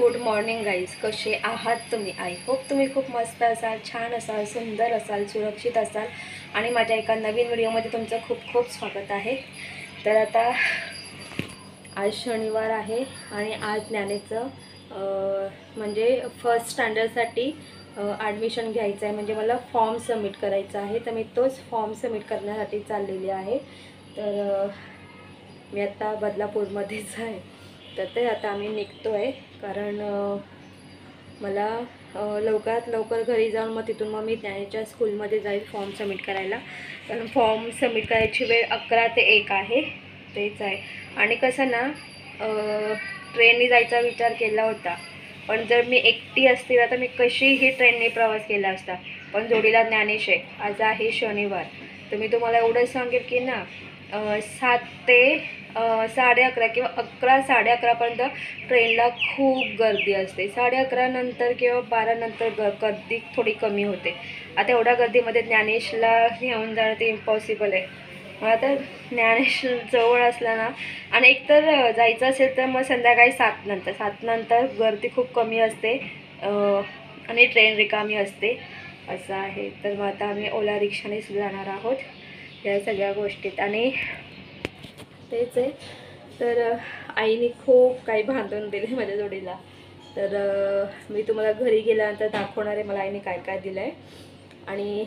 Good morning guys, कसे आहात तुम्ही? आय होप तुम्ही खूप मस्त असाल, छान असाल, सुंदर असाल, सुरक्षित असाल आणि माझ्या एका नवीन व्हिडिओमध्ये तुमचं खूप खूप स्वागत आहे. तर आता आज शनिवार आहे आणि आज ज्ञानेचं म्हणजे फर्स्ट स्टँडर्डसाठी ॲडमिशन घ्यायचं आहे. म्हणजे मला फॉर्म सबमिट करायचा आहे, तर मी तोच फॉर्म सबमिट करण्यासाठी चाललेली आहे. तर मी आता बदलापूरमध्येच आहे. तर ते आता आम्ही निघतो आहे, कारण मला लवकरात लवकर घरी जाऊन मग तिथून मग मी ज्ञानेच्या स्कूलमध्ये जाईल फॉर्म सबमिट करायला. कारण फॉर्म सबमिट करायची वेळ 11 ते 1 आहे, तेच आहे. आणि कसं ना, ट्रेनने जायचा विचार केला होता, पण जर मी एकटी असती ना तर मी कशीही ट्रेनने प्रवास केला असता. पण जोडीला ज्ञानेश आहे. आज आहे शनिवार, तर मी तुम्हाला एवढंच सांगेल की ना 7 ते 11:30 किंवा 11 11:30पर्यंत ट्रेनला खूप गर्दी असते. 11:30 नंतर किंवा 12 नंतर गर्दी थोडी कमी होते. आता एवढ्या गर्दीमध्ये ज्ञानेशला घेऊन जाणं ते इम्पॉसिबल आहे. मला तर ज्ञानेश जवळ असला ना, आणि एकतर जायचं असेल तर मग संध्याकाळी 7 नंतर गर्दी खूप कमी असते आणि ट्रेन रिकामी असते, असं आहे. तर मग आता आम्ही ओला रिक्षानेच जाणार आहोत या सगळ्या गोष्टीत. आणि तेच आहे. तर आईने खूप काही बांधून दिले माझ्या जोडीला. तर मी तुम्हाला घरी गेल्यानंतर दाखवणार आहे मला आईने काय काय दिलं आहे. आणि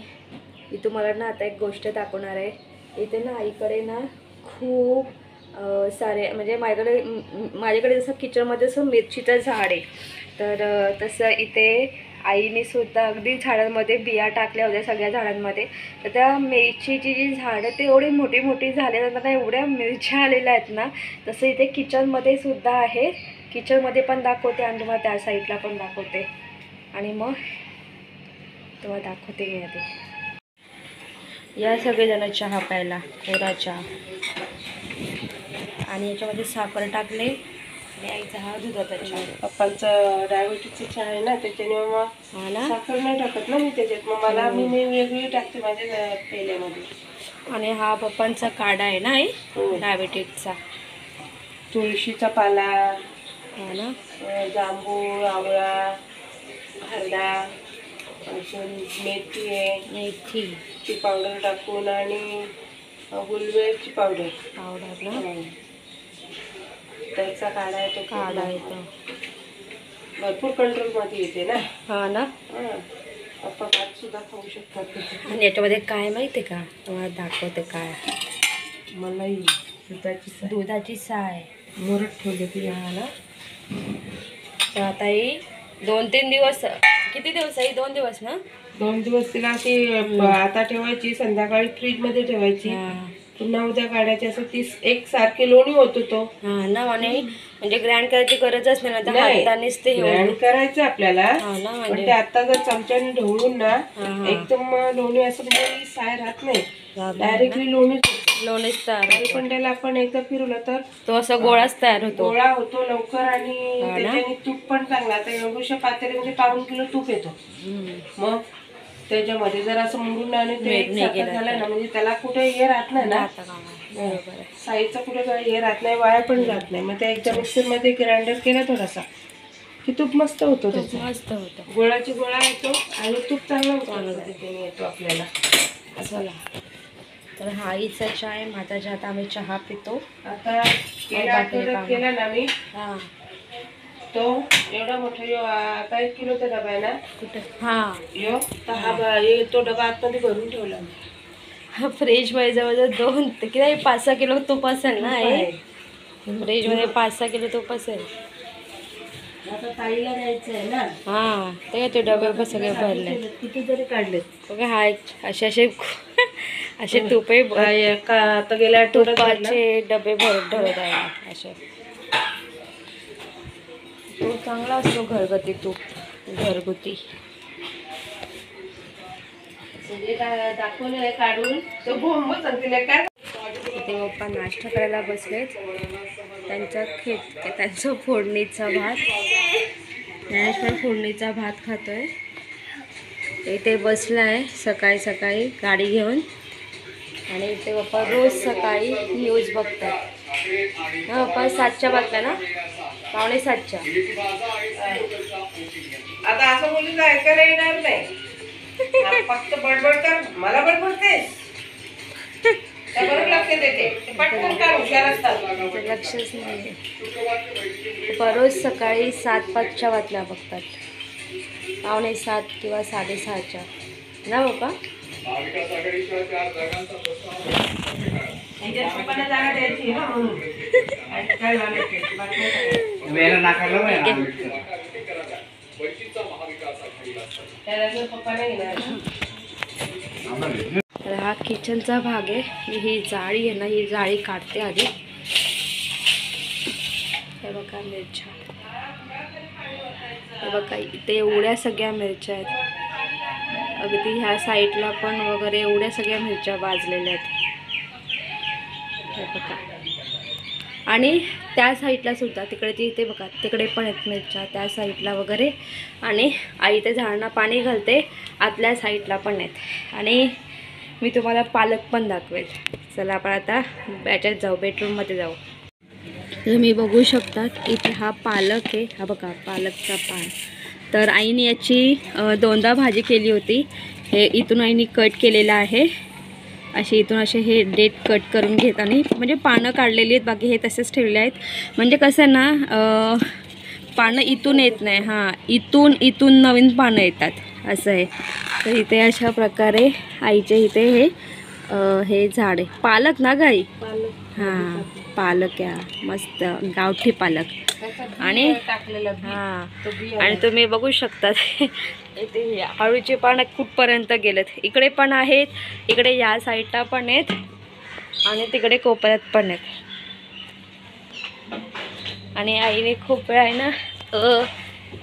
मी तुम्हाला ना आता एक गोष्ट दाखवणार आहे. इथे ना आईकडे ना खूप सारे, म्हणजे माझ्याकडे जसं किचनमध्ये असं मिरचीचं झाड आहे, तर तसं इथे आईने सुद्धा अगदी झाडांमध्ये बिया टाकल्या होत्या, सगळ्या झाडांमध्ये. तर त्या मिरचीची जी झाडं ते एवढी मोठी मोठी झाले, त्यांना एवढ्या मिरच्या आलेल्या आहेत ना. तसं इथे किचनमध्ये सुद्धा आहे. किचनमध्ये पण दाखवते आणि तुम्हाला त्या साईडला पण दाखवते. आणि मग तुम्हाला दाखवते मी आधी. या सगळेजण चहा प्यायला, कोरा चहा, आणि याच्यामध्ये साखर टाकले आणि आईचा हा दुधाचा चहा. पप्पांचं डायबिटीसचं चहा आहे ना, त्याच्याने मग साखर नाही टाकत ना मी त्याच्यात. मग मला मी वेगळी टाकते माझ्या पेल्यामध्ये. आणि हा पप्पांचा काढा आहे ना आई, डायबिटीसचा. तुळशीचा पाला, हा ना, जांभूळ, आवळा, हरडा, अजून मेथी आहे, मेथीची पावडर टाकून, आणि गुलवेलची पावडर ना, त्याचा काढा आहे. तो काढा येतो, भरपूर कंट्रोलमध्ये येते ना. हा ना. पप्पा भात सुद्धा खाऊ शकतात. आणि याच्यामध्ये काय माहिती का, तुम्हाला दाखवते काय. मलाई, दुधाची साय मुरत ठेवली ती. हा ना. तर आता ही 2-3 दिवस, किती दिवस आहे? 2 दिवस ना. 2 दिवस तिला अशी आता ठेवायची, संध्याकाळी फ्रीजमध्ये ठेवायची, पुन्हा उद्या काढायची. असं ती एक सारखी लोणी होत होतो. हा ना. आणि म्हणजे ग्रँड करायची गरजच नाही ना, हातानेच ते ग्रँड करायचं आपल्याला. पण ते आता जर चमच्याने ढवळून ना एकदम लोणी असं, म्हणजे साय राहत नाही, डायरेक्टली लोणीच तयार. पण त्याला आपण एकदा फिरवलं तर तो असा गोळाच तयार होतो, गोळा होतो लवकर. आणि त्याच्याने तूप पण चांगला. आता एवढ्याशा पातेल्यामध्ये 1 किलो तूप येतो. मग त्याच्यामध्ये जर असं मुरून आणि ते झालं ना, म्हणजे त्याला कुठे हे राहत नाही ना, साईजचा कुठे हे राहत नाही, वाया पण जात नाही. मग त्या एकदा मिक्सरमध्ये ग्राइंडर केला थोडासा की तूप मस्त होतो, मस्त होतो. गोळाची गोळा येतो आणि तूप चांगला येतो आपल्याला असं. तर हा आईचा चहा आहे, माझा चहा. आता आम्ही चहा पितो. आता केला ना मी, तो एवढा मोठा आता 1 किलोचा डबा आहे ना. कुठे? हा यो तर हा तो डबा आतमध्ये भरून ठेवला मी. फ्रीजमध्ये जवळजवळ 2 ते किती 5-6 किलो तूप असेल ना आई. फ्रीजमध्ये 5-6 किलो तूप असेल. आता ताईला द्यायचं आहे ना. हा, ते डबे सगळे भरले, कितीतरी काढलेत. हा असे तुपे आता गेल्या तुपाचे डबे भरत आहे असे. तो चांगला असतो घरगुती तूप, घरगुती. दाखवलं काढून तो बोंब सांगतील काय. इथे पप्पा नाश्ता करायला बसलेत. त्यांचा फोडणीचा भात, ज्ञानेश पण फोडणीचा भात खातोय. इथे बसलाय सकाळी सकाळी गाडी घेऊन. आणि इथे पप्पा रोज सकाळी न्यूज बघतात. हा पप्पा 7च्या बातम्या ना, 6:45च्या. आता असं बोलून ऐकायला येणार नाही. फक्त बडबड कर, मला बडबडतेस. बरोबर लक्ष देते, पटकन काय हुशार असतात. लक्षच नाही. बरोज सकाळी 7:05च्या बातम्या बघतात, 6:45 किंवा 6:30च्या ना बाबा. पप्पांना जागा द्यायची ना म्हणून. काय झालं ते? पप्पा नाही घेणार. तर हा किचनचा भाग आहे. ही जाळी आहे ना, ही जाळी काढते आधी. हे बघा मिरच्या, हे बघा इथे एवढ्या सगळ्या मिरच्या आहेत. अगदी ह्या साईडला पण वगैरे एवढ्या सगळ्या मिरच्या भाजलेल्या आहेत. हे बघा. आणि त्या साईडला सुद्धा तिकडे इथे बघा, तिकडे पण आहेत मिरच्या त्या साईडला वगैरे. आणि आई ते झाडांना पाणी घालते, आतल्या साईडला पण आहेत. आणि मी तुम्हाला पालक पण दाखवेल. चला आपण आता याच्यात जाऊ, बेडरूममध्ये जाऊ. तुम्ही बघू शकतात इथे हा पालक आहे. हा बघा पालकचा पान. तर आईने याची 2दा भाजी केली होती. हे इथून आईने कट केलेलं आहे. असे इथून असे हे डेट कट करून घेत आणि म्हणजे पानं काढलेली आहेत, बाकी हे तसेच ठेवले आहेत. म्हणजे कसं ना, पानं इथून येत नाही. हां, इथून नवीन पानं येतात असं आहे. तर इथे अशा प्रकारे आईच्या इथे हे झाड आहे. पालक ना गाई? हां पालक आहे, मस्त गावठी पालक. आणि हां, आणि तुम्ही बघू शकतात इथे आळूचे पानं कुठपर्यंत गेलेत. इकडे पण आहेत, इकडे या साईडला पण आहेत आणि तिकडे कोपऱ्यात पण आहेत. आणि आईने खूप वेळा आहे ना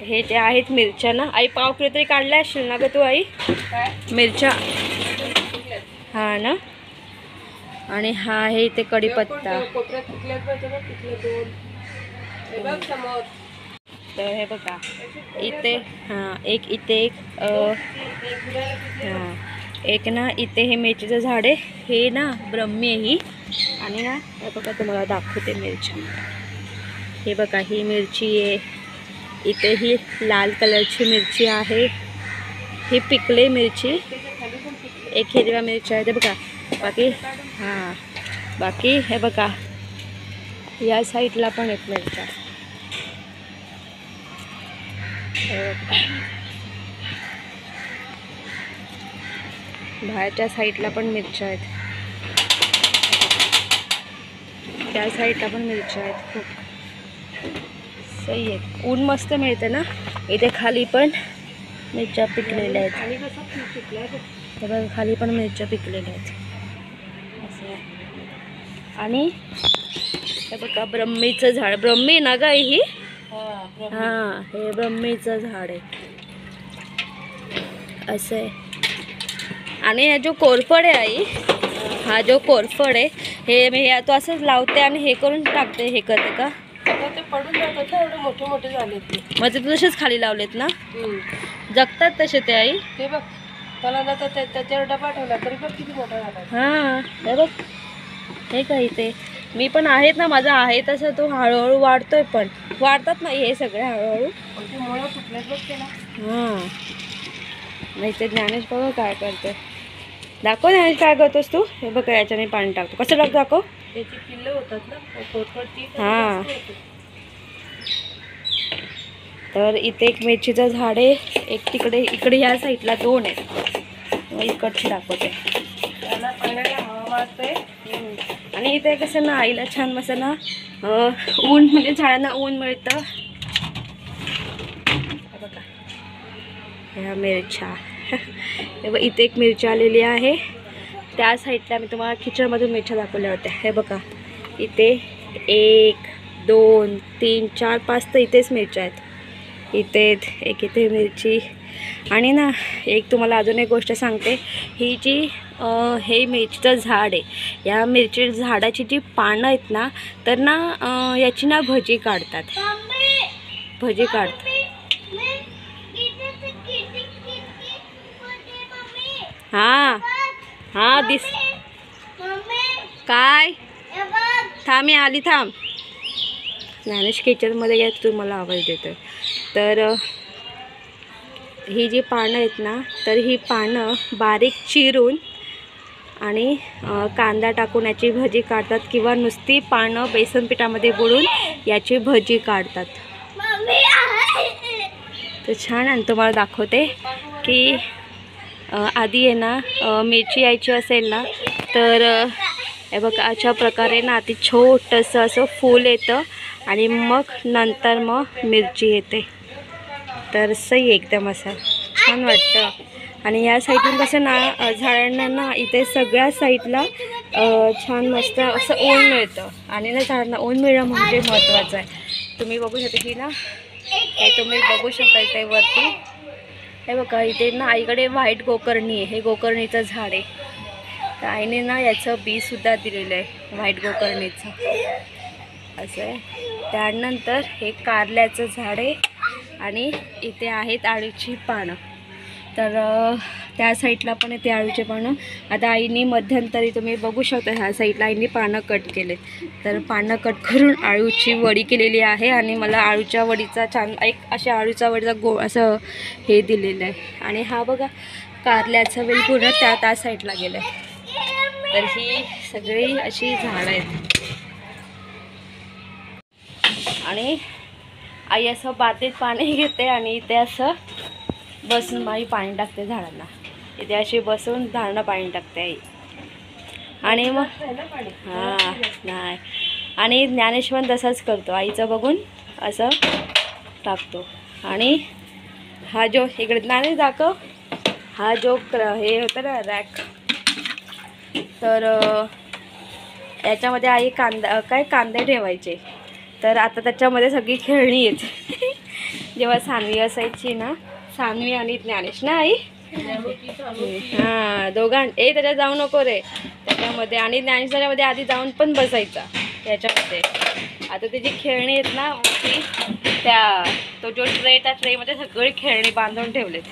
हे जे आहेत मिरच्या ना, आई पाव किलो तरी काढल्या असतील ना ग तू आई मिरच्या? हां ना. आणि हा आहे इथे कढीपत्ता. तर हे बघा इथे, हां एक इथे एक हां एक ना इथे हे मिरचीचं झाड आहे. हे ना ब्रह्मी आहे ही. आणि ना हे बघा तुम्हाला दाखवते मिरच्या. हे बघा ही मिरची आहे. इथे ही लाल कलरची मिरची आहे. ही पिकले मिरची. एक हिरव्या मिरच्या आहे ते बघा. बाकी हां बाकी हे बघा या साईडला पण एक मिरच्या. बाहेरच्या साईडला पण मिरच्या आहेत, त्या साईडला पण मिरच्या आहेत. खूप सही आहे. ऊन मस्त मिळते ना. इथे खाली पण मिरच्या पिकलेल्या आहेत. तर खाली पण मिरच्या पिकलेल्या आहेत असं आहे. आणि हे बघा ब्रह्मीचं झाड. ब्रह्मी ना गाई ही? हां हे ब्रह्मीचं झाड आहे असं आहे. आणि हा जो कोरफड आहे आई, हा जो कोरफड आहे हे मी तो असंच लावते आणि हे करून टाकते. हे करते का? ते पडून जातात ना, एवढे मोठे मोठे झालेत ते. मग ते तसेच खाली लावलेत ना, जगतात तसे ते आई. ते बघ त्याला ना तर त्याच्यावर डबा ठेवला तरी बघ किती मोठा झाला. हां हे बघ हे का इथे मी पण आहेत ना, माझा आहे तसं तो हळूहळू वाढतोय. पण वाढतात नाही हे सगळे हळूहळू. ते मुळं फुटलेत बघ त्याला. हां नाही ते ज्ञानेश बघा काय करते. दाखव ज्ञानेश काय करतोस तू. हे बघा याच्याने पाणी टाकतो. कसं टाकतो दाखव. त्याची पिल्लं होतात ना कोरफडची. हां तर इथे एक मिरचीचं झाड आहे. एक तिकडे इकडे ह्या साईडला 2 आहेत. इकडची दाखवते. त्याला पाण्याला हवा मारते. आणि इथे कसं ना आईला छान मस्त ना ऊन म्हणजे झाडांना ऊन मिळतं. बघा ह्या मिरच्या. इथे एक मिरची आलेली आहे. त्या साईडला मी तुम्हाला किचनमधून मिरच्या दाखवल्या होत्या. हे बघा इथे 1 2 3 4 5 तर इथेच मिरच्या आहेत. इथे एक इथे मिरची. आणि ना एक तुम्हाला अजून एक गोष्ट सांगते. ही जी हे मिरचीचं झाड आहे, या मिरची झाडाची जी पानं आहेत ना, तर ना याची ना भजी काढतात. भजी काढतात. हां हां दिस काय थांब मी आली थांब. ज्ञानेश किचनमध्ये गेला तुम्हाला आवाज देतोय. तर ही जी पानं आहेत ना, तर ही पानं बारीक चिरून आणि कांदा टाकून याची भजी काढतात किंवा नुसती पानं बेसन पिठामध्ये बुडून याची भजी काढतात. तर छान. आणि तुम्हाला दाखवते की आधी आहे ना मिरची यायची असेल ना, तर हे बघा अशा प्रकारे ना आधी छोटंसं असं फूल येतं आणि मग नंतर मग मिरची येते. तर सही एकदम असं छान वाटतं. आणि या साईडून कसं ना झाडांना ना इथे सगळ्या साईडला छान मस्त असं ऊन मिळतं. आणि ना झाडांना ऊन मिळणं म्हणजे महत्त्वाचं आहे. तुम्ही बघू शकता की ना, हे तुम्ही बघू शकता इथे वरती, हे बघा इथे ना आईकडे व्हाईट गोकर्णी आहे. हे गोकर्णीचं झाड आहे. तर आईने ना याचं बीसुद्धा दिलेलं आहे, व्हाईट गोकर्णीचं असं आहे. त्यानंतर हे कारल्याचं झाड आहे आणि इथे आहेत आळूची पानं. तर त्या साईडला पण येते आळूचे पानं. आता आईने मध्यंतरी तुम्ही बघू शकता ह्या साईडला आईने पानं कट केलेत. तर पानं कट करून आळूची वडी केलेली आहे आणि मला आळूच्या वडीचा छान एक अशा आळूच्या वडीचा असं हे दिलेलं आहे. आणि हा बघा कारल्याचा वेल पूर्ण त्या साईडला गेलं आहे. तर ही सगळी अशी झाडं आहेत. आणि आई असं बादलीत पाणी घेते आणि इथे असं बसून आई पाणी टाकते झाडांना. इथे अशी बसून झाडांना पाणी टाकते आई. आणि मग हां नाही, आणि ज्ञानेश पण तसाच करतो, आईचं बघून असं टाकतो. आणि हा जो इकडे ज्ञानेश दाखव, हा जो हे होतं ना रॅक, तर याच्यामध्ये आई कांदे ठेवायचे. तर आता त्याच्यामध्ये सगळी खेळणी येते. जेव्हा सानवी असायची ना, सानवी आणि ज्ञानेश ना आई, हां त्याच्यात जाऊ नको रे त्याच्यामध्ये. आणि ज्ञानेश त्याच्यामध्ये आधी जाऊन पण बसायचा त्याच्यामध्ये. आता त्याची खेळणी आहेत ना ती तो जो ट्रे, त्या ट्रेमध्ये सगळी खेळणी बांधून ठेवलेत.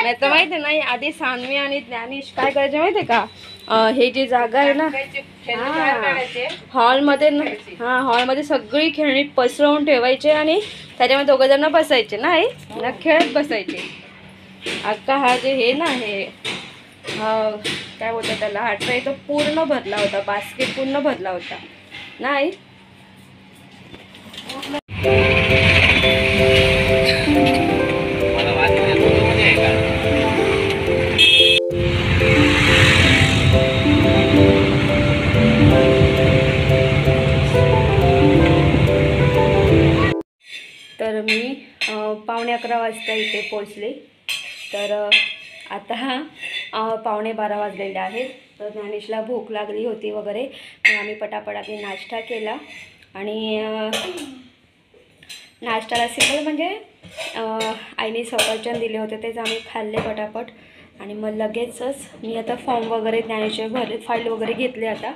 नाही तर माहिती नाही, आधी सानवी आणि ज्ञानेश काय करायचे माहिती आहे का, हे जी जागा आहे ना हॉलमध्ये ना, हां हॉलमध्ये सगळी खेळणी पसरवून ठेवायचे आणि त्याच्यामध्ये दोघं जण बसायचे नाही ना, खेळत बसायचे. अक्का हा जे हे ना हे काय बोलतात त्याला, हा ट्रे तो पूर्ण भरला होता, बास्केट पूर्ण भरला होता नाही. तर मी 11:15 वाजता इथे पोचले. तर आता 11:15 वाजलेले आहेत. तर ज्ञानेशला भूक लागली होती वगैरे, मग आम्ही पटापट आधी नाश्ता केला. आणि नाश्त्याला सिंपल म्हणजे आईने सफरचंद दिले होते, तेच आम्ही खाल्ले पटापट. आणि मग लगेचच मी आता फॉर्म वगैरे ज्ञानेशच्या घरी फाईल वगैरे घेतले. आता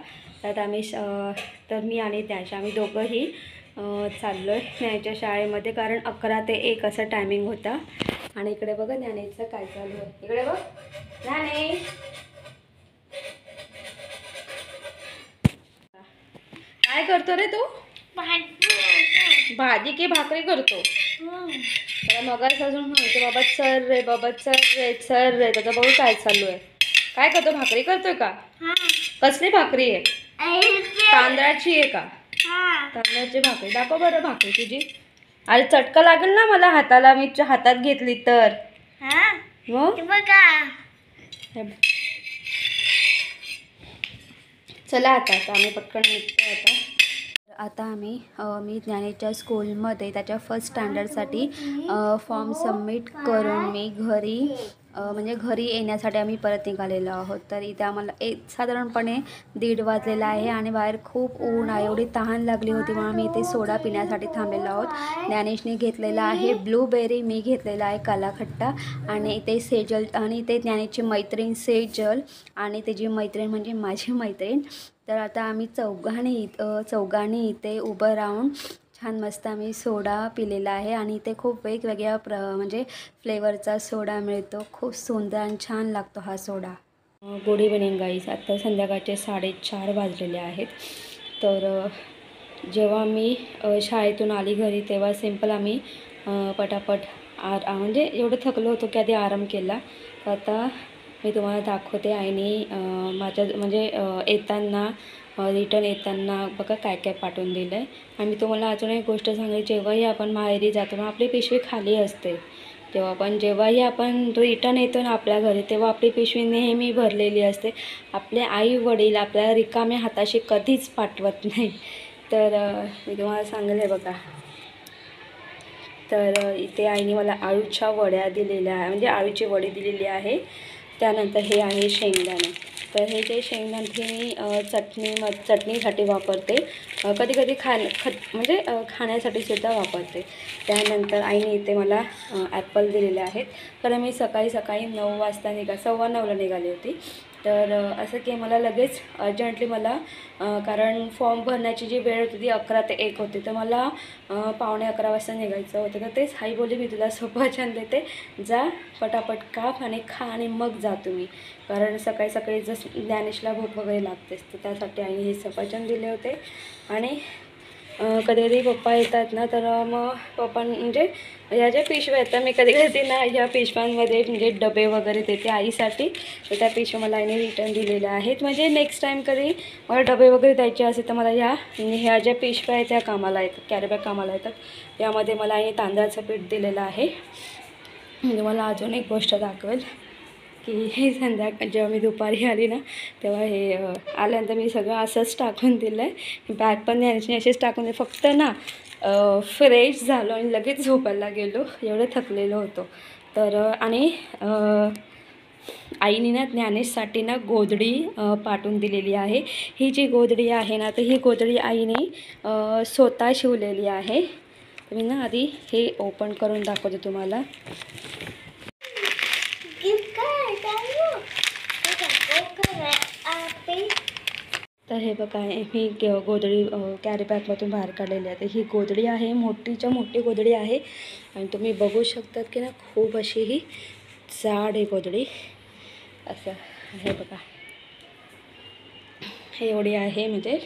तर मी आणि ज्ञानेश आम्ही दोघंही चाललो आहे ज्ञानेशच्या शाळेमध्ये, कारण 11 ते 1 असा टायमिंग होता. आणि इकडे बघा ज्ञानेशचं काय चालू आहे. इकडे बघ ज्ञानेश, काय करतो रे तू? भाजी की भाकरी करतो? त्याला मगाच अजून म्हणतो बाबा चल रे, बाबा चल रे, चल रे. त्याचं बघू काय चालू आहे. काय करतो, भाकरी करतोय का? कसली भाकरी आहे? तांदळाची आहे का? तांदळाची भाकरी दाखव बरं, भाकरी तुझी. अरे चटका लागेल ना मला हाताला, मी हातात घेतली तर. चला आता आम्ही पटकन निघतो. आता मी ज्ञानेशच्या स्कूलमध्ये त्याच्या फर्स्ट स्टँडर्डसाठी फॉर्म सबमिट करून मी घरी येण्यासाठी आम्ही परत निघालेलो आहोत. तर इथे आम्हाला साधारणपणे 1:30 वाजलेला आहे आणि बाहेर खूप ऊन आहे, एवढी तहान लागली होती, म्हणून आम्ही इथे सोडा पिण्यासाठी थांबलेलो आहोत. ज्ञानेशने घेतलेला आहे ब्लूबेरी, मी घेतलेला आहे काला खट्टा. आणि इथे सेजल, आणि इथे ज्ञानेशची मैत्रीण सेजल आणि त्याची मैत्रीण म्हणजे माझी मैत्रीण. तर आता आम्ही चौघांनी इथे उभं राहून छान मस्त आम्ही सोडा पिलेला आहे. आणि इथे खूप वेगवेगळ्या म्हणजे फ्लेवरचा सोडा मिळतो, खूप सुंदर आणि छान लागतो हा सोडा. Good evening guys. आता संध्याकाळचे 4:30 वाजलेले आहेत. तर जेव्हा मी शाळेतून आली घरी तेव्हा सिंपल आम्ही पटापट म्हणजे एवढं थकलो होतो की आधी आराम केला. तर आता मी तुम्हाला दाखवते आईने माझ्या म्हणजे येताना रिटर्न येताना बघा काय काय पाठवून दिलं आहे. आणि मी तुम्हाला अजून एक गोष्ट सांगेल, जेव्हाही आपण माहेरी जातो ना आपली पिशवी खाली असते. जेव्हाही आपण रिटर्न येतो ना आपल्या घरी तेव्हा आपली पिशवी नेहमी भरलेली असते. आपले आई वडील आपल्याला रिकाम्या हाताशी कधीच पाठवत नाही. तर मी तुम्हाला सांगेल हे बघा. तर इथे आईने मला आळूच्या वड्या दिलेल्या आहे, म्हणजे आळूची वडी दिलेली आहे. त्यानंतर हे आहे शेंगदाणे. तर हे जे शेंगदाणे मी चटणीसाठी वापरते, कधी कधी म्हणजे खाण्यासाठीसुद्धा वापरते. त्यानंतर आईने इथे मला ॲपल दिलेले आहेत. कारण मी सकाळी 9 वाजता 9:15ला निघाली होती. तर असं की मला लगेच अर्जंटली मला कारण फॉर्म भरण्याची जी वेळ होती ती 11 ते 1 होती. तर मला 11:15 वाजता निघायचं होतं. तर तेच आई बोलली मी तुला सफरचंद देते, जा पटापट काप आणि खा आणि मग जा तुम्ही. कारण सकाळी जसं ज्ञानेशला भूक वगैरे लागतेच, तर त्यासाठी आईने हे सफरचंद दिले होते. आणि कधी कधी पप्पा येतात ना तर मग पप्पा म्हणजे ह्या ज्या पिशव्या आहेत तर मी कधी कधी ना ह्या पिशव्यांमध्ये म्हणजे डबे वगैरे देते आईसाठी. तर त्या पिशव्या मला आईने रिटर्न दिलेल्या आहेत. म्हणजे नेक्स्ट टाईम कधी मला डबे वगैरे द्यायचे असेल तर मला ह्या ज्या पिशव्या आहेत त्या कामाला येतात, कॅरीबॅग कामाला येतात. यामध्ये मला आईने तांदळाचं पीठ दिलेलं आहे. म्हणजे मला अजून एक गोष्ट दाखवेल की हे जेव्हा मी दुपारी आली ना तेव्हा हे आल्यानंतर मी सगळं असंच टाकून दिलं आहे. बॅग पण न्यायची असेच टाकून दिले. फक्त ना फ्रेश झालो आणि लगेच झोपायला गेलो, एवढं थकलेलो होतो. तर आणि आईने ना ज्ञानेशसाठी ना गोधडी पाठवून दिलेली आहे. ही जी गोधडी आहे ना तर ही गोधडी आईने स्वतः शिवलेली आहे. मी ना आधी हे ओपन करून दाखवते तुम्हाला. तर हे बघा मी गोधडी कॅरीबॅगमधून बाहेर काढलेली आहे. तर ही गोधडी आहे, मोठीच्या मोठी गोधडी आहे. आणि तुम्ही बघू शकतात की ना खूप अशी ही जाड आहे गोधडी. असं हे बघा, हे एवढी आहे म्हणजे.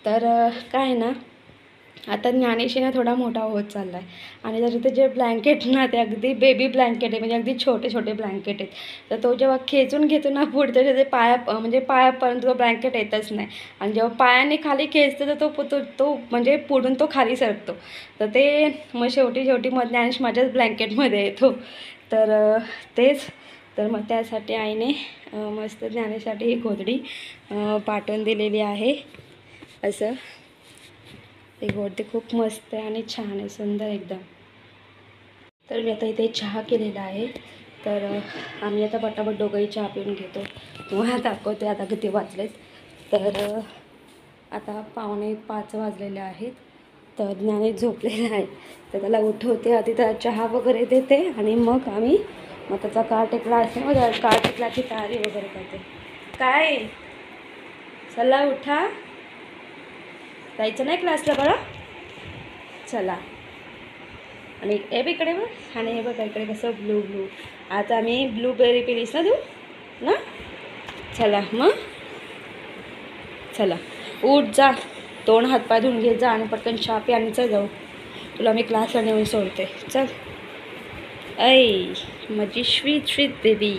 तर काय ना आता ज्ञानेशी ना थोडा मोठा होत चालला आहे. आणि जर ते जे ब्लँकेट ना ते अगदी बेबी ब्लँकेट आहे, म्हणजे अगदी छोटे छोटे ब्लँकेट आहेत. तर तो जेव्हा खेचून घेतो ना पुढचं ते पायापर्यंत तो ब्लँकेट येतच नाही. आणि जेव्हा पायाने खाली खेचतो तर तो म्हणजे पुढून तो खाली सरकतो. तर ते मग शेवटी मग ज्ञानेश माझ्याच ब्लँकेटमध्ये येतो. तर तेच तर मग त्यासाठी आईने मस्त ज्ञानेसाठी ही गोधडी पाठवून दिलेली आहे. असं ही गोधडी खूप मस्त आहे आणि छान आहे, सुंदर एकदम. तर मी आता इथे चहा केलेला आहे. तर आम्ही आता पटापट दोघंही चहा पिऊन घेतो. तुम्हाला दाखवते आता किती वाजलेत. तर आता 4:45 वाजलेले आहेत. तर ज्ञानेश झोपलेला आहे. तर त्याला उठवते, आधी त्याला चहा वगैरे देते आणि मग त्याचा कार्टे क्लास आहे, मग कार्टे क्लासची तयारी वगैरे करते. काय चला उठा, जायचं नाही क्लासला बरं, चला. आणि हे बघ इकडे बघ, आणि हे बघा इकडे कसं ब्लू आता आम्ही ब्लूबेरी पिलीस ना तू ना. चला मग चला उठ, जा तोंड हातपाय धुवून घे, जा आणि पटकन चहा पी आणि चल जाऊ, तुला मी क्लासला नेऊन सोडते. चल ऐ माझी स्वीट बेबी,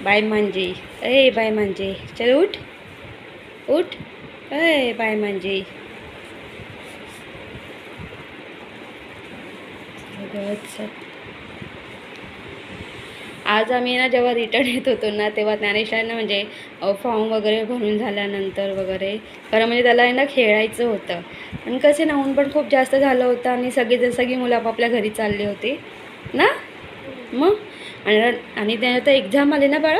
बाय मांजे, ए बाय मांजे, चल उठ उठ, ए बाय मांजे. आज आम्ही ना जेव्हा रिटर्न येत होतो ना तेव्हा ज्ञानेशला ना म्हणजे फॉर्म वगैरे भरून झाल्यानंतर वगैरे कारण म्हणजे त्याला ना खेळायचं होतं. आणि कसे ना ऊन पण खूप जास्त झालं होतं आणि सगळी मुलं आपापल्या घरी चालली होती ना. मग आणि त्यानंतर एक्झाम आली ना बाळा,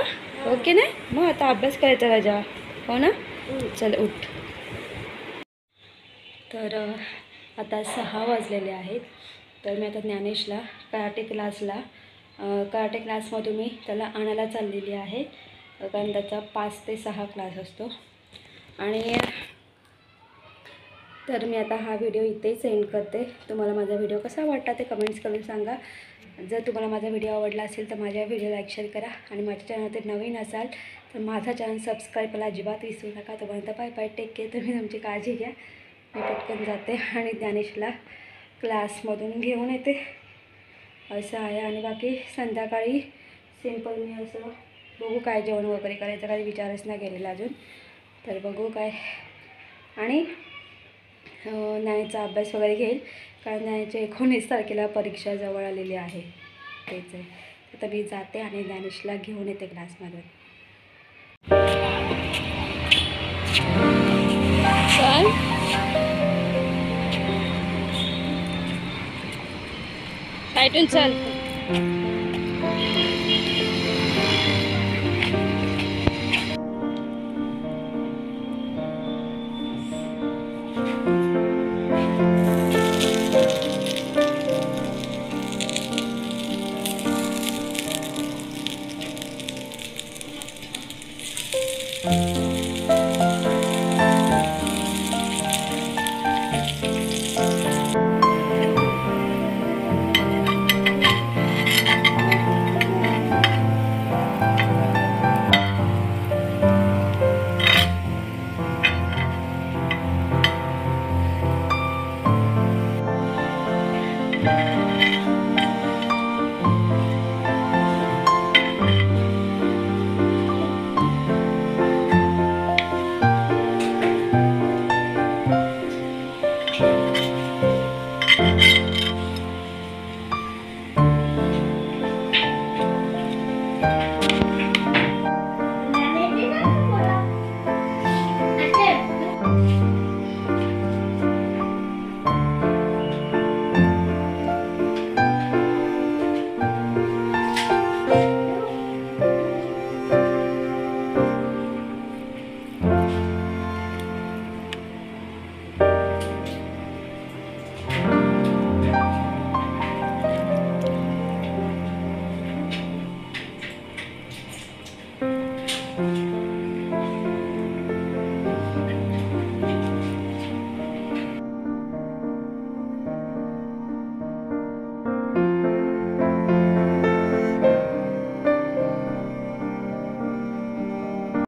ओके नाही. मग आता अभ्यास करायचा राजा, हो ना. चल उठ. तर आता 6 वाजलेले आहेत. तर मी आता ज्ञानेशला कराटे क्लासमधून मी त्याला आणायला चाललेली आहे. कारण त्याचा 5 ते 6 क्लास असतो. आणि तर मी आता हा व्हिडिओ इथेच एंड करते. तुम्हाला माझा व्हिडिओ कसा वाटला ते कमेंट्स करून सांगा. जर तुम्हाला माझा व्हिडिओ आवडला असेल तर माझ्या व्हिडिओ लाईक शेअर करा आणि माझ्या चॅनलवर नवीन असाल तर माझा चॅनल सबस्क्राईब करायला अजिबात विसरू नका. तोपर्यंत बाय बाय, टेक केअर. तुम्ही तुमची काळजी घ्या. मी पटकन जाते आणि ज्ञानेशला क्लासमधून घेऊन येते. असं आहे. आणि बाकी संध्याकाळी सिंपल मी असं बघू काय जेवण वगैरे करायचं, काही विचारच नाही केलेला अजून. तर बघू काय. आणि ज्ञानेचा अभ्यास वगैरे घेईल, कारण ज्ञानेच्या 19 तारखेला परीक्षा जवळ आलेली आहे. तेच आहे. आता मी जाते आणि ज्ञानेशला घेऊन येते क्लासमधून. चल, चल.